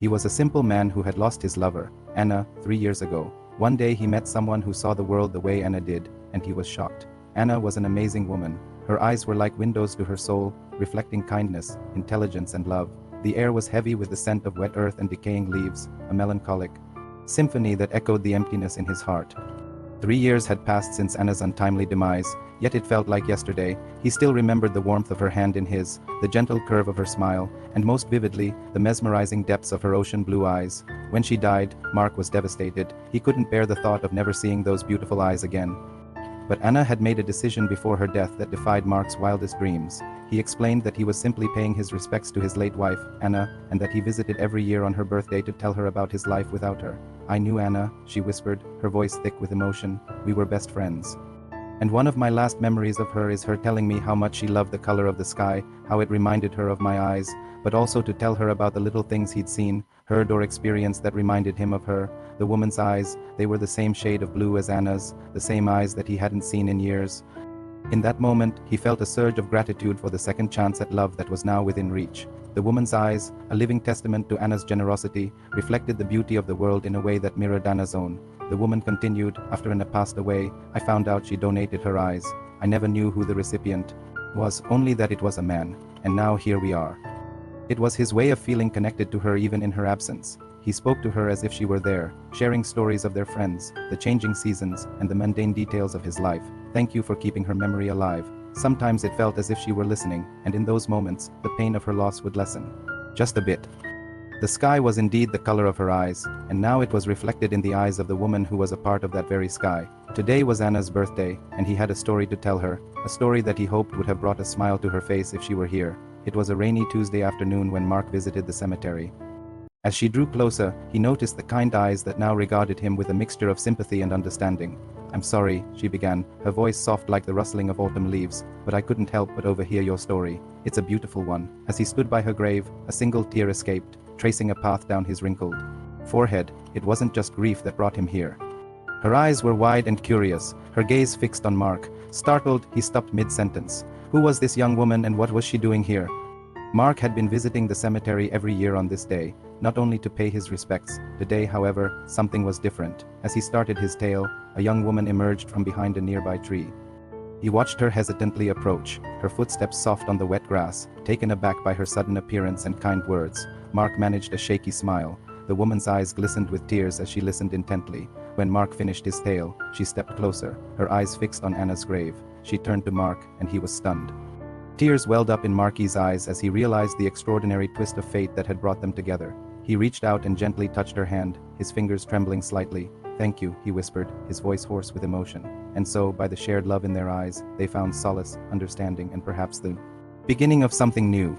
He was a simple man who had lost his lover, Anna, 3 years ago. One day he met someone who saw the world the way Anna did, and he was shocked. Anna was an amazing woman. Her eyes were like windows to her soul, reflecting kindness, intelligence, and love. The air was heavy with the scent of wet earth and decaying leaves, a melancholic symphony that echoed the emptiness in his heart. 3 years had passed since Anna's untimely demise, yet it felt like yesterday. He still remembered the warmth of her hand in his, the gentle curve of her smile, and most vividly, the mesmerizing depths of her ocean blue eyes. When she died, Mark was devastated. He couldn't bear the thought of never seeing those beautiful eyes again. But Anna had made a decision before her death that defied Mark's wildest dreams. He explained that he was simply paying his respects to his late wife, Anna, and that he visited every year on her birthday to tell her about his life without her. "I knew Anna," she whispered, her voice thick with emotion. "We were best friends. And one of my last memories of her is her telling me how much she loved the color of the sky, how it reminded her of my eyes, but also to tell her about the little things he'd seen, heard or experienced that reminded him of her. The woman's eyes, they were the same shade of blue as Anna's, the same eyes that he hadn't seen in years. In that moment, he felt a surge of gratitude for the second chance at love that was now within reach. The woman's eyes, a living testament to Anna's generosity, reflected the beauty of the world in a way that mirrored Anna's own. The woman continued, "After Anna passed away, I found out she donated her eyes. I never knew who the recipient was, only that it was a man. And now here we are." It was his way of feeling connected to her even in her absence. He spoke to her as if she were there, sharing stories of their friends, the changing seasons, and the mundane details of his life. "Thank you for keeping her memory alive." Sometimes it felt as if she were listening, and in those moments, the pain of her loss would lessen. Just a bit. The sky was indeed the color of her eyes, and now it was reflected in the eyes of the woman who was a part of that very sky. Today was Anna's birthday, and he had a story to tell her, a story that he hoped would have brought a smile to her face if she were here. It was a rainy Tuesday afternoon when Mark visited the cemetery. As she drew closer, he noticed the kind eyes that now regarded him with a mixture of sympathy and understanding. "I'm sorry," she began, her voice soft like the rustling of autumn leaves, "but I couldn't help but overhear your story. It's a beautiful one." As he stood by her grave, a single tear escaped, tracing a path down his wrinkled forehead. It wasn't just grief that brought him here. Her eyes were wide and curious, her gaze fixed on Mark. Startled, he stopped mid-sentence. Who was this young woman and what was she doing here? Mark had been visiting the cemetery every year on this day, not only to pay his respects. Today, however, something was different. As he started his tale, a young woman emerged from behind a nearby tree. He watched her hesitantly approach, her footsteps soft on the wet grass, taken aback by her sudden appearance and kind words. Mark managed a shaky smile. The woman's eyes glistened with tears as she listened intently. When Mark finished his tale, she stepped closer, her eyes fixed on Anna's grave. She turned to Mark, and he was stunned. Tears welled up in Marky's eyes as he realized the extraordinary twist of fate that had brought them together. He reached out and gently touched her hand, his fingers trembling slightly. "Thank you," he whispered, his voice hoarse with emotion. And so, by the shared love in their eyes, they found solace, understanding, and perhaps the beginning of something new.